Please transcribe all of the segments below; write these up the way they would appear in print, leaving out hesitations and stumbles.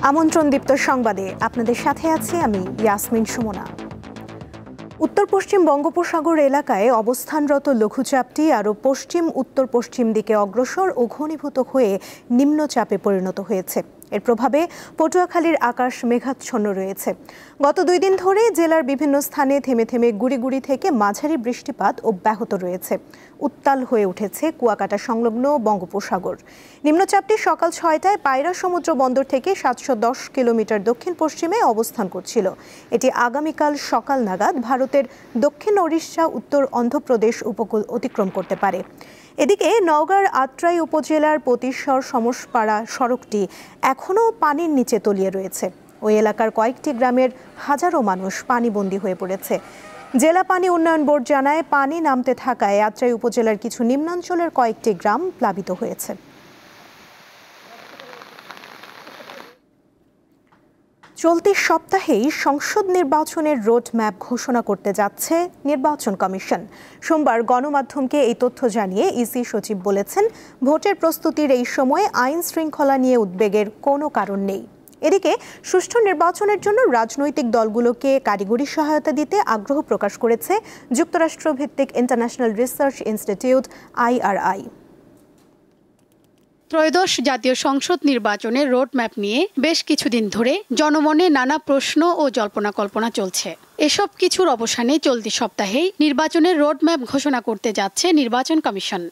আমন্ত্রণ দীপ্ত সংবাদে আপনাদের সাথে আছি আমি ইয়াসমিন সুমনা। উত্তর পশ্চিম বঙ্গোপসাগর এলাকায় অবস্থানরত লঘুচাপটি আরও পশ্চিম উত্তর পশ্চিম দিকে অগ্রসর ও ঘনীভূত হয়ে নিম্নচাপে পরিণত হয়েছে। এর প্রভাবে পটুয়াখালীর আকাশ মেঘাচ্ছন্ন রয়েছে। গত 2 দিন ধরে জেলার বিভিন্ন স্থানে থেমে থেমে গুড়ি থেকে মাঝারি বৃষ্টিপাত অব্যাহত রয়েছে। উত্তাল হয়ে উঠেছে কুয়াকাটা সংলগ্ন বঙ্গোপসাগর। নিম্নচাপটি সকাল 6টায় পায়রা সমুদ্র বন্দর থেকে 710 কিলোমিটার দক্ষিণ পশ্চিমে অবস্থান করছিল। এটি আগামীকাল সকাল নাগাদ ভারতের দক্ষিণ ওড়িশা উত্তর অন্ধ্রপ্রদেশ উপকূল অতিক্রম করতে পারে। এদিকে নওগাঁর আত্রাই উপজেলার পতিশ্বর সমসপাড়া সড়কটি এখনও পানির নিচে তলিয়ে রয়েছে। ওই এলাকার কয়েকটি গ্রামের হাজারো মানুষ পানিবন্দী হয়ে পড়েছে। জেলা পানি উন্নয়ন বোর্ড জানায়, পানি নামতে থাকায় আত্রাই উপজেলার কিছু নিম্নাঞ্চলের কয়েকটি গ্রাম প্লাবিত হয়েছে। চলতি সপ্তাহেই সংসদ নির্বাচনের রোডম্যাপ ঘোষণা করতে যাচ্ছে নির্বাচন কমিশন। সোমবার গণমাধ্যমকে এই তথ্য জানিয়ে ইসি সচিব বলেছেন, ভোটের প্রস্তুতির এই সময়ে আইন শৃঙ্খলা নিয়ে উদ্বেগের কোনো কারণ নেই। এদিকে সুষ্ঠু নির্বাচনের জন্য রাজনৈতিক দলগুলোকে কারিগরি সহায়তা দিতে আগ্রহ প্রকাশ করেছে যুক্তরাষ্ট্রভিত্তিক ইন্টারন্যাশনাল রিসার্চ ইনস্টিটিউট IRI। ত্রয়োদশ জাতীয় সংসদ নির্বাচনের রোডম্যাপ নিয়ে বেশ কিছুদিন ধরে জনমনে নানা প্রশ্ন ও জল্পনা কল্পনা চলছে। এসব কিছুর অবসানে চলতি সপ্তাহেই নির্বাচনের রোডম্যাপ ঘোষণা করতে যাচ্ছে নির্বাচন কমিশন।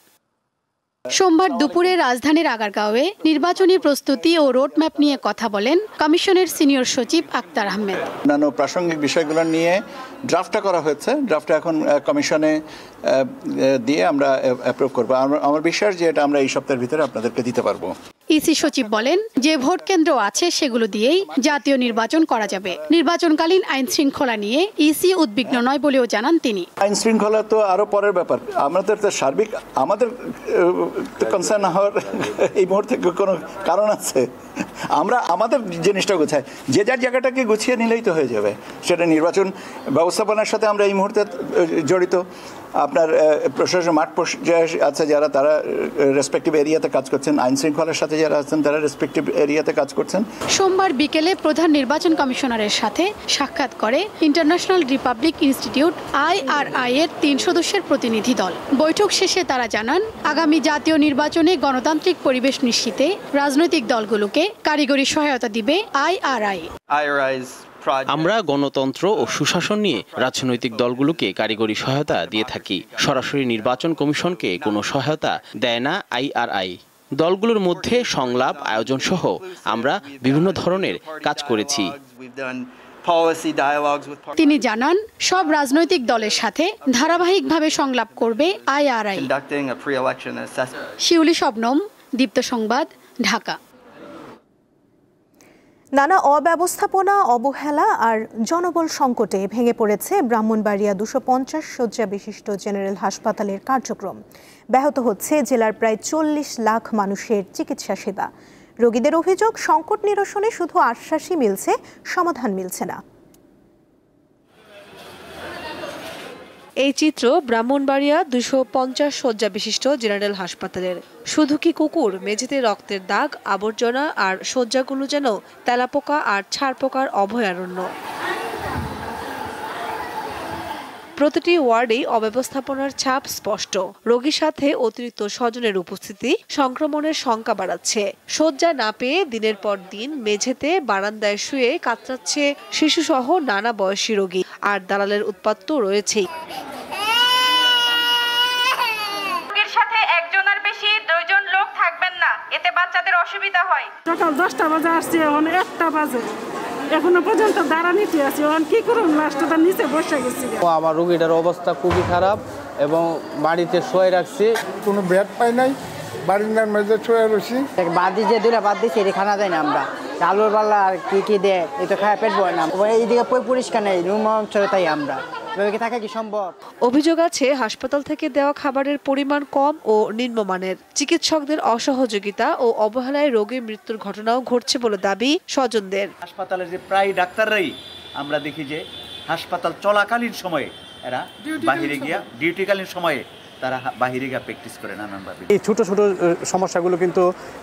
সোমবার দুপুরে রাজধানীর আগারগাঁওয়ে নির্বাচনী প্রস্তুতি ও রোডম্যাপ নিয়ে কথা বলেন কমিশনের সিনিয়র সচিব আক্তার আহমেদ। অন্যান্য প্রাসঙ্গিক বিষয়গুলো নিয়ে ড্রাফটটা করা হয়েছে। ড্রাফটটা এখন কমিশনে দিয়ে আমরা অ্যাপ্রুভ করব। আমার বিশ্বাস যে এটা আমরা এই সপ্তাহের ভিতরে আপনাদেরকে দিতে পারবো। ইসি সচিব বলেন, যে ভোট কেন্দ্র আছে সেগুলো দিয়েই জাতীয় নির্বাচন করা যাবে। নির্বাচনকালীন আইন শৃঙ্খলা নিয়ে ইসি উদ্বিগ্ন নয় বলেও জানান তিনি। আইন শৃঙ্খলা তো আরো পরের ব্যাপার। আমাদের তো সার্বিক আমাদের কনসার্ন হওয়ার এই মুহূর্তে কোনো কারণ আছে? আমরা আমাদের জিনিসটা গোছাই, যে যার জায়গাটাকে গুছিয়ে নিলেই তো হয়ে যাবে। সেটা নির্বাচন ব্যবস্থাপনার সাথে আমরা এই মুহূর্তে জড়িত। আপনার প্রশাসন মাঠ আছে যারা, তারা রেসপেক্টিভ এরিয়াতে কাজ করছেন। আইন শৃঙ্খলার সাথে যারা আছেন তারা রেসপেক্টিভ এরিয়াতে কাজ করছেন। সোমবার বিকেলে প্রধান নির্বাচন কমিশনারের সাথে সাক্ষাৎ করে ইন্টারন্যাশনাল রিপাবলিক ইনস্টিটিউট IRI এর 3 সদস্যের প্রতিনিধি দল। বৈঠক শেষে তারা জানান, আগামী জাতীয় নির্বাচনে গণতান্ত্রিক পরিবেশ নিশ্চিতে রাজনৈতিক দলগুলোকে কারিগরি সহায়তা দিবে IRI। আমরা গণতন্ত্র ও সুশাসন নিয়ে রাজনৈতিক দলগুলোকে কারিগরি সহায়তা দিয়ে থাকি। সরাসরি নির্বাচন কমিশনকে কোনো সহায়তা দেয় না IRI। দলগুলোর মধ্যে সংলাপ আয়োজন সহ আমরা বিভিন্ন ধরনের কাজ করেছি। তিনি জানান, সব রাজনৈতিক দলের সাথে ধারাবাহিকভাবে সংলাপ করবে IRI। শিউলি শবনম, দীপ্ত সংবাদ, ঢাকা। নানা অব্যবস্থাপনা, অবহেলা আর জনবল সংকটে ভেঙে পড়েছে ব্রাহ্মণবাড়িয়া 250 শয্যা বিশিষ্ট জেনারেল হাসপাতালের কার্যক্রম। ব্যাহত হচ্ছে জেলার প্রায় 40 লাখ মানুষের চিকিৎসা সেবা। রোগীদের অভিযোগ, সংকট নিরসনে শুধু আশ্বাসই মিলছে, সমাধান মিলছে না। এই চিত্র ব্রাহ্মণবাড়িয়া 250 শয্যা বিশিষ্ট জেনারেল হাসপাতালের। শুধু কি কুকুর, মেঝেতে রক্তের দাগ, আবর্জনা আর শয্যাগুলো যেন তেলাপোকা আর ছারপোকার অভয়ারণ্য। প্রতিটি ওয়ার্ডেই অব্যবস্থাপনার ছাপ স্পষ্ট। রোগীর সাথে অতিরিক্ত স্বজনের উপস্থিতি সংক্রমণের শঙ্কা বাড়াচ্ছে। শয্যা না পেয়ে দিনের পর দিন মেঝেতে, বারান্দায় শুয়ে কাতরাচ্ছে শিশুসহ নানা বয়সী রোগী। আর দালালের উৎপাত তো রয়েছেই। রোগীর সাথে একজনের বেশি 2 জন লোক থাকবেন না, এতে বাচ্চাদের অসুবিধা হয়। সকাল 10টা বাজে আসছি, এখন 1টা বাজে, এখনো পর্যন্ত দাঁড়ানিতে আছি। এখন কি করুন, লাস্টটা নিচে বসে গেছি। আমার রোগীটার অবস্থা খুবই খারাপ এবং বাড়িতে শুয়ে রাখছি, কোনো বেড পাই নাই, বাড়ির নাম মেঝে শুয়ে রয়েছি। বাদ দিয়ে 2টা বাদ দিচ্ছি, এটি খানা দেয় না। আমরা আলুর পাল্লা আর কি দেয়, এই তো খায় পেট বয় না। এইদিকে পরিষ্কার নেই, রুম অঞ্চলে, তাই আমরা থাকা কি সম্ভব? অভিযোগ আছে হাসপাতাল থেকে দেওয়া খাবারের পরিমাণ কম ও নিম্নমানের। চিকিৎসকদের অসহযোগিতা ও অবহেলায় রোগীর মৃত্যুর ঘটনাও ঘটছে বলে দাবি স্বজনদের। হাসপাতালের যে প্রায় ডাক্তাররাই আমরা দেখি যে হাসপাতাল চলাকালীন সময়ে এরা বাহিরে গিয়া ডিউটিকালীন সময়ে তারা বাহিরে গিয়ে প্র্যাকটিস করে নানানভাবে। এই ছোট ছোট সমস্যাগুলো কিন্তু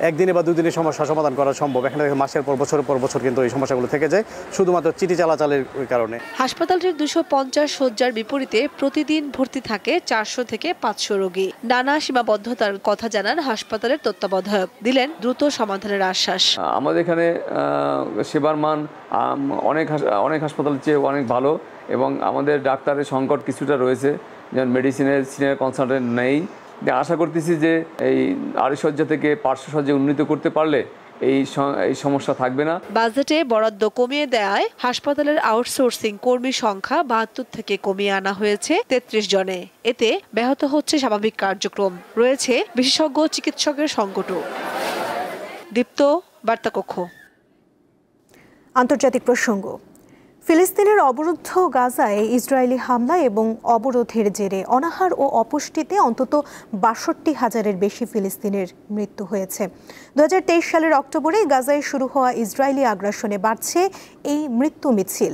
একদিনে বা দুদিনের সমস্যা সমাধান করা সম্ভব। এখানে মাসের পর বছর কিন্তু এই সমস্যাগুলো থেকে যায় শুধুমাত্র চিঠি চালাচালের কারণে। হাসপাতালটির 250 শয্যার বিপরীতে প্রতিদিন ভর্তি থাকে 400 থেকে 500 রোগী। নানা সীমাবদ্ধতার কথা জানান হাসপাতালের তত্ত্বাবধায়ক, দিলেন দ্রুত সমাধানের আশ্বাস। আমাদের এখানে সেবার মান অনেক হাসপাতালের চেয়ে অনেক ভালো এবং আমাদের ডাক্তারের সংকট কিছুটা রয়েছে, যেমন মেডিসিনের সিনিয়র কনসালটেন্ট নেই। আশা করতেছি যে এই 250 শয্যা থেকে 500 শয্যা উন্নীত করতে পারলে এই সমস্যা থাকবে না। বাজেটে বরাদ্দ কমিয়ে দেওয়ায় হাসপাতালের আউটসোর্সিং কর্মীর সংখ্যা 72 থেকে কমিয়ে আনা হয়েছে 33 জনে। এতে ব্যাহত হচ্ছে স্বাভাবিক কার্যক্রম, রয়েছে বিশেষজ্ঞ চিকিৎসকের সংকটও। দীপ্ত, বার্তাকক্ষ। আন্তর্জাতিক প্রসঙ্গ। ফিলিস্তিনের অবরুদ্ধ গাজায় ইসরায়েলি হামলা এবং অবরোধের জেরে অনাহার ও অপুষ্টিতে অন্তত 62,000-এর বেশি ফিলিস্তিনের মৃত্যু হয়েছে। 2023 সালের অক্টোবরে গাজায় শুরু হওয়া ইসরায়েলি আগ্রাসনে বাড়ছে এই মৃত্যু মিছিল।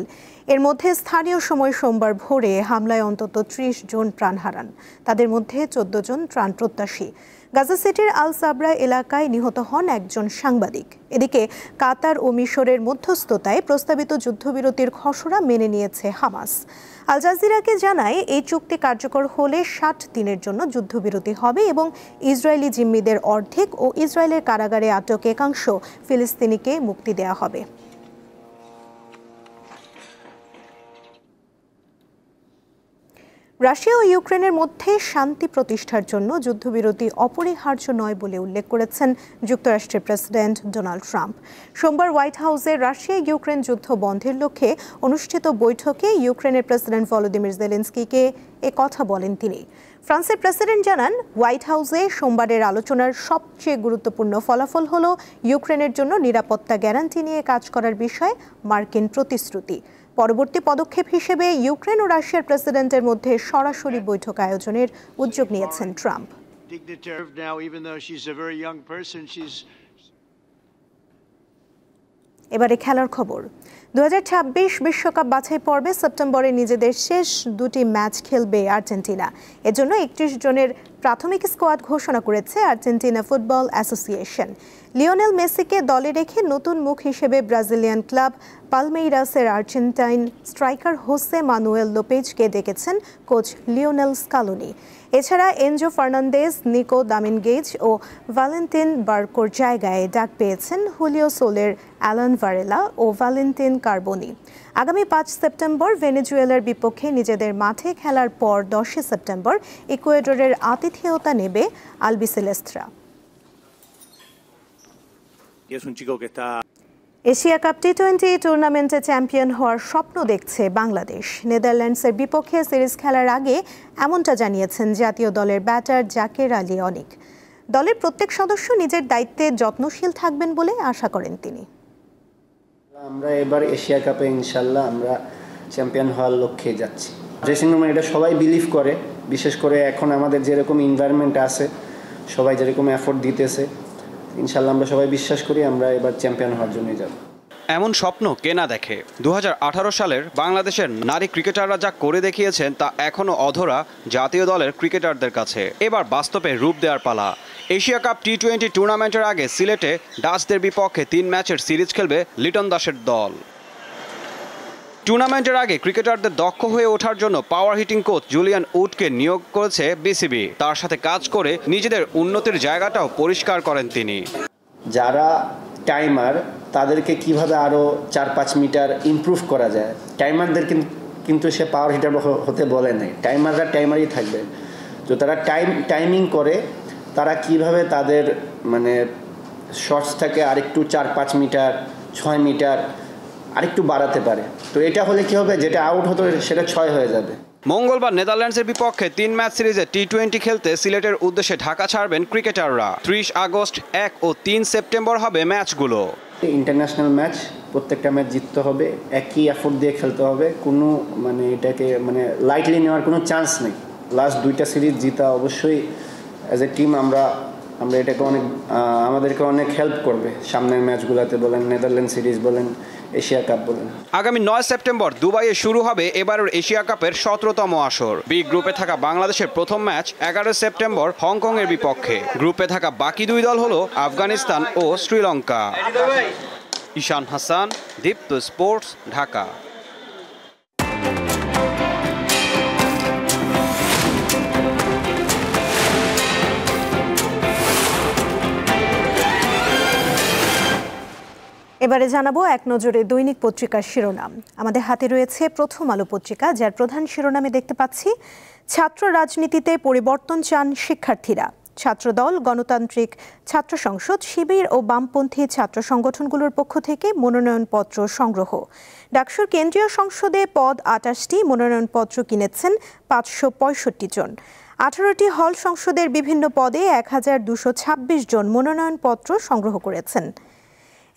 এর মধ্যে স্থানীয় সময় সোমবার ভোরে হামলায় অন্তত 30 জন প্রাণ হারান, তাদের মধ্যে 14 জন ত্রাণ প্রত্যাশী। গাজা সিটির আল সাবরা এলাকায় নিহত হন একজন সাংবাদিক। এদিকে কাতার ও মিশরের মধ্যস্থতায় প্রস্তাবিত যুদ্ধবিরতির খসড়া মেনে নিয়েছে হামাস। আল জাজিরাকে জানায় এই চুক্তি কার্যকর হলে 60 দিনের জন্য যুদ্ধবিরতি হবে এবং ইসরায়েলি জিম্মিদের অর্ধেক ও ইসরায়েলের কারাগারে আটক একাংশ ফিলিস্তিনিকে মুক্তি দেওয়া হবে। রাশিয়া ও ইউক্রেনের মধ্যে শান্তি প্রতিষ্ঠার জন্য যুদ্ধবিরতি অপরিহার্য নয় বলে উল্লেখ করেছেন যুক্তরাষ্ট্রের প্রেসিডেন্ট ডোনাল্ড ট্রাম্প। সোমবার হোয়াইট হাউসে রাশিয়া ইউক্রেন যুদ্ধ বন্ধের লক্ষ্যে অনুষ্ঠিত বৈঠকে ইউক্রেনের প্রেসিডেন্ট ভলোদিমির জেলেনস্কিকে এ কথা বলেন তিনি। ফ্রান্সের প্রেসিডেন্ট জানান, হোয়াইট হাউসে সোমবারের আলোচনার সবচেয়ে গুরুত্বপূর্ণ ফলাফল হল ইউক্রেনের জন্য নিরাপত্তা গ্যারান্টি নিয়ে কাজ করার বিষয়ে মার্কিন প্রতিশ্রুতি। পরবর্তী পদক্ষেপ হিসেবে ইউক্রেন ও রাশিয়ার প্রেসিডেন্টের মধ্যে সরাসরি বৈঠক আয়োজনের উদ্যোগ নিয়েছেন ট্রাম্প। এবারে খেলার খবর। 2026 বিশ্বকাপ বাছাই পর্বে সেপ্টেম্বরে নিজেদের শেষ দুটি ম্যাচ খেলবে আর্জেন্টিনা। এজন্য 31 জনের প্রাথমিক স্কোয়াড ঘোষণা করেছে আর্জেন্টিনা ফুটবল অ্যাসোসিয়েশন। লিওনেল মেসিকে দলে রেখে নতুন মুখ হিসেবে ব্রাজিলিয়ান ক্লাব পালমেইরাসের আর্জেন্টাইন স্ট্রাইকার হোসে মানুয়েল লোপেজকে ডেকেছেন কোচ লিওনেল স্কালোনি। এছাড়া এনজো ফার্নান্দেজ, নিকো দামিনগেজ ও ভ্যালেন্টিন বার্কোর জায়গায় ডাক পেয়েছেন হুলিও সোলের, অ্যালান ভারেলা ও ভ্যালেন্টিন কার্বোনি। আগামী 5 সেপ্টেম্বর ভেনেজুয়েলার বিপক্ষে নিজেদের মাঠে খেলার পর 10 সেপ্টেম্বর ইকুয়েডরের আতিথেয়তা নেবে আলবিসেলেস্ত্রা। এশিয়া কাপ টি-20 টুর্নামেন্টে চ্যাম্পিয়ন হওয়ার স্বপ্ন দেখছে বাংলাদেশ। নেদারল্যান্ডসের বিপক্ষে সিরিজ খেলার আগে এমনটা জানিয়েছেন জাতীয় দলের ব্যাটার জাকের আলী অনিক। দলের প্রত্যেক সদস্য নিজের দায়িত্বে যত্নশীল থাকবেন বলে আশা করেন তিনি। আমরা এবার এশিয়া কাপে ইনশাল্লাহ আমরা চ্যাম্পিয়ন হওয়ার লক্ষ্যে যাচ্ছি। ড্রেসিং রুমে এটা সবাই বিলিভ করে, বিশেষ করে এখন আমাদের যেরকম এনভায়রনমেন্ট আছে, সবাই যেরকম এফোর্ট দিতেছে, ইনশাল্লাহ আমরা সবাই বিশ্বাস করি আমরা এবার চ্যাম্পিয়ন হওয়ার জন্য যাব। এমন স্বপ্ন কে না দেখে। 2018 সালের বাংলাদেশের নারী ক্রিকেটাররা যা করে দেখিয়েছেন তা এখনও অধরা জাতীয় দলের ক্রিকেটারদের কাছে। এবার বাস্তবে রূপ দেওয়ার পালা। এশিয়া কাপ টি-20 টুর্নামেন্টের আগে সিলেটে ডাচদের বিপক্ষে 3 ম্যাচের সিরিজ খেলবে লিটন দাসের দল। টুর্নামেন্টের আগে ক্রিকেটারদের দক্ষ হয়ে ওঠার জন্য পাওয়ার হিটিং কোচ জুলিয়ান উডকে নিয়োগ করেছে বিসিবি। তার সাথে কাজ করে নিজেদের উন্নতির জায়গাটাও পরিষ্কার করেন তিনি। যারা টাইমার তাদেরকে কিভাবে আরও 4-5 মিটার ইমপ্রুভ করা যায়, টাইমারদের কিন্তু সে পাওয়ার হিটার হতে বলে নাই। টাইমাররা টাইমারই থাকবে। তো তারা টাইমিং করে তারা কিভাবে তাদের মানে শর্টসটাকে আরেকটু 4-5 মিটার 6 মিটার আরেকটু বাড়াতে পারে। তো এটা হলে কি হবে, যেটা আউট হতো সেটা 6 হয়ে যাবে। মঙ্গলবার নেদারল্যান্ডসের বিপক্ষে 3 ম্যাচ সিরিজে টি-20 খেলতে সিলেটের উদ্দেশ্যে ঢাকা ছাড়বেন ক্রিকেটাররা। 30 আগস্ট, 1 ও 3 সেপ্টেম্বর হবে ম্যাচগুলো। ইন্টারন্যাশনাল ম্যাচ, প্রত্যেকটা ম্যাচ জিততে হবে, একই এফোর্ট দিয়ে খেলতে হবে। কোনো মানে এটাকে মানে লাইটলি নেওয়ার কোনো চান্স নেই। লাস্ট 2টা সিরিজ জিতা অবশ্যই অ্যাজ এ টিম আমরা আমরা এটাকে অনেক আমাদেরকে অনেক হেল্প করবে সামনের ম্যাচগুলোতে, বলেন নেদারল্যান্ড সিরিজ বলেন, এশিয়া কাপ বলেন। আগামী 9 সেপ্টেম্বর দুবাইয়ে শুরু হবে এবারের এশিয়া কাপের 17তম আসর। বি গ্রুপে থাকা বাংলাদেশের প্রথম ম্যাচ 11 সেপ্টেম্বর হংকং এর বিপক্ষে। গ্রুপে থাকা বাকি দুই দল হলো আফগানিস্তান ও শ্রীলঙ্কা। ঈশান হাসান, দীপ্ত স্পোর্টস, ঢাকা। এবারে জানাবো এক নজরে দৈনিক পত্রিকার শিরোনাম। আমাদের হাতে রয়েছে প্রথম আলো পত্রিকা, যার প্রধান শিরোনামে দেখতে পাচ্ছি ছাত্র রাজনীতিতে পরিবর্তন চান শিক্ষার্থীরা। ছাত্রদল, গণতান্ত্রিক ছাত্র সংসদ, শিবির ও বামপন্থী ছাত্র সংগঠনগুলোর পক্ষ থেকে মনোনয়নপত্র সংগ্রহ। ডাকসুর কেন্দ্রীয় সংসদে পদ 28টি, মনোনয়নপত্র কিনেছেন 565 জন। 18টি হল সংসদের বিভিন্ন পদে 1226 জন মনোনয়নপত্র সংগ্রহ করেছেন।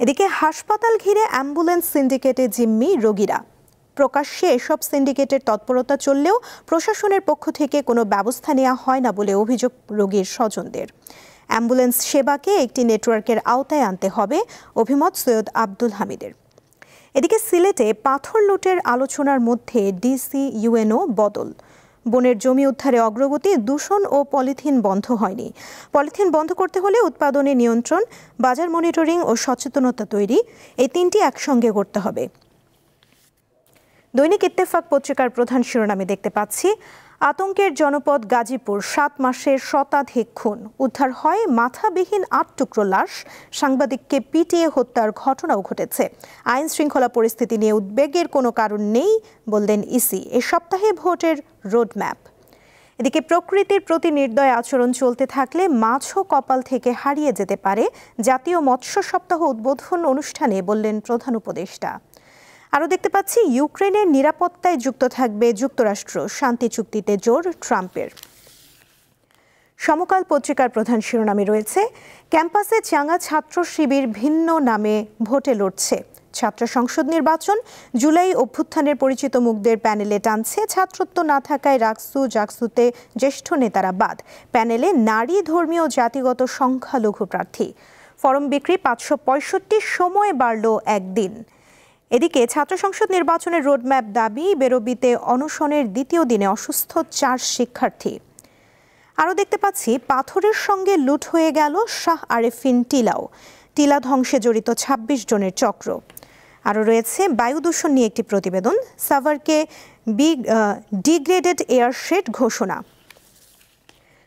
এদিকে হাসপাতাল ঘিরে অ্যাম্বুলেন্স সিন্ডিকেটে জিম্মি রোগীরা। প্রকাশ্যে এসব সিন্ডিকেটের তৎপরতা চললেও প্রশাসনের পক্ষ থেকে কোনো ব্যবস্থা নেওয়া হয় না বলে অভিযোগ রোগীর স্বজনদের। অ্যাম্বুলেন্স সেবাকে একটি নেটওয়ার্কের আওতায় আনতে হবে, অভিমত সৈয়দ আব্দুল হামিদের। এদিকে সিলেটে পাথর লুটের আলোচনার মধ্যে ডিসি ইউএনও বদল। বনের জমি উদ্ধারে অগ্রগতি, দূষণ ও পলিথিন বন্ধ হয়নি। পলিথিন বন্ধ করতে হলে উৎপাদনে নিয়ন্ত্রণ, বাজার মনিটরিং ও সচেতনতা তৈরি, এই তিনটি একসঙ্গে করতে হবে। দৈনিক ইত্তেফাক পত্রিকার প্রধান শিরোনামে দেখতে পাচ্ছি আতঙ্কের জনপদ গাজীপুর, 7 মাসের শতাধিক খুন, উদ্ধার হয় মাথাবিহীন 8 টুকরো লাশ, সাংবাদিককে পিটিয়ে হত্যার ঘটনাও ঘটেছে। আইন শৃঙ্খলা পরিস্থিতি নিয়ে উদ্বেগের কোনো কারণ নেই বললেন ইসি। এ সপ্তাহে ভোটের রোডম্যাপ। এদিকে প্রকৃতির প্রতি নির্দয় আচরণ চলতে থাকলে মাছও কপাল থেকে হারিয়ে যেতে পারে, জাতীয় মৎস্য সপ্তাহ উদ্বোধন অনুষ্ঠানে বললেন প্রধান উপদেষ্টা। আরও দেখতে পাচ্ছি ইউক্রেনের নিরাপত্তায় যুক্ত থাকবে যুক্তরাষ্ট্র, শান্তি চুক্তিতে জোর ট্রাম্পের। সমকাল পত্রিকার প্রধান শিরোনামে রয়েছে ক্যাম্পাসে চাঙা ছাত্র শিবির, ভিন্ন নামে ভোটে লড়ছে। ছাত্র সংসদ নির্বাচন, জুলাই অভ্যুত্থানের পরিচিত মুখদের প্যানেলে টানছে। ছাত্রত্ব না থাকায় জাকসুতে জ্যেষ্ঠ নেতারা বাদ। প্যানেলে নারী, ধর্মীয়, জাতিগত সংখ্যালঘু প্রার্থী। ফরম বিক্রি 565, সময় বাড়ল একদিন। এদিকে ছাত্র সংসদ নির্বাচনের রোডম্যাপ দাবি, বেরোবিতে অনশনের দ্বিতীয় দিনে অসুস্থ 4 শিক্ষার্থী। আরও দেখতে পাচ্ছি পাথরের সঙ্গে লুট হয়ে গেল শাহ আরেফিন টিলাও। টিলা ধ্বংসে জড়িত 26 জনের চক্র। আরও রয়েছে বায়ু দূষণ নিয়ে একটি প্রতিবেদন, সাভারকে ডিগ্রেডেড এয়ারশেড ঘোষণা।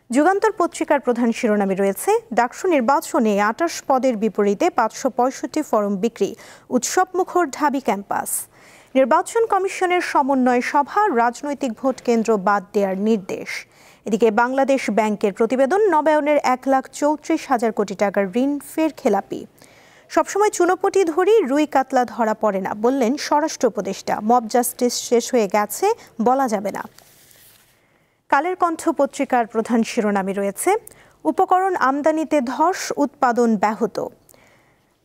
যুগান্তর পত্রিকার প্রধান শিরোনামে রয়েছে ডাকসু নির্বাচনে 28 পদের বিপরীতে 565 ফরম বিক্রি, উৎসবমুখর ঢাবি ক্যাম্পাস। নির্বাচন কমিশনের সমন্বয় সভা, রাজনৈতিক ভোট কেন্দ্র বাদ দেওয়ার নির্দেশ। এদিকে বাংলাদেশ ব্যাংকের প্রতিবেদন, নবায়নের 1,34,000 কোটি টাকার ঋণ ফের খেলাপি। সবসময় চুনোপটি ধরি, রুই কাতলা ধরা পড়ে না বললেন স্বরাষ্ট্র উপদেষ্টা। মব জাস্টিস শেষ হয়ে গেছে বলা যাবে না। কালের কণ্ঠ পত্রিকার প্রধান শিরোনামে রয়েছে উপকরণ আমদানিতে ধস, উৎপাদন ব্যাহত।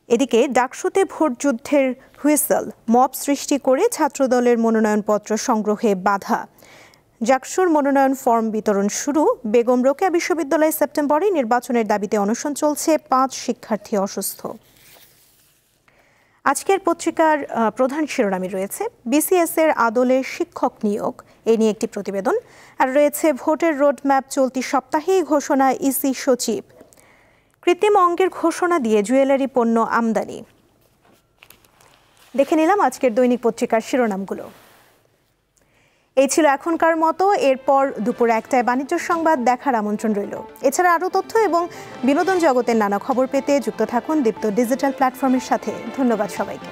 এদিকে ডাকসুতে ভোটযুদ্ধের হুইসেল, মব সৃষ্টি করে ছাত্রদলের মনোনয়নপত্র সংগ্রহে বাধা। জাকসুর মনোনয়ন ফর্ম বিতরণ শুরু। বেগম রোকেয়া বিশ্ববিদ্যালয়ে সেপ্টেম্বরে নির্বাচনের দাবিতে অনশন চলছে, 5 শিক্ষার্থী অসুস্থ। আজকের পত্রিকার প্রধান শিরোনামে রয়েছে বিসিএস এর আদলে শিক্ষক নিয়োগ, এ নিয়ে একটি প্রতিবেদন। আর রয়েছে ভোটের রোডম্যাপ, চলতি সপ্তাহেই ঘোষণা ইসি সচিব। কৃত্রিম অঙ্গের ঘোষণা দিয়ে জুয়েলারি পণ্য আমদানি। দেখে নিলাম আজকের দৈনিক পত্রিকার শিরোনামগুলো। এই ছিল এখনকার মতো। এরপর দুপুর 1টায় বাণিজ্য সংবাদ দেখার আমন্ত্রণ রইল। এছাড়া আরও তথ্য এবং বিনোদন জগতের নানা খবর পেতে যুক্ত থাকুন দীপ্ত ডিজিটাল প্ল্যাটফর্মের সাথে। ধন্যবাদ সবাইকে।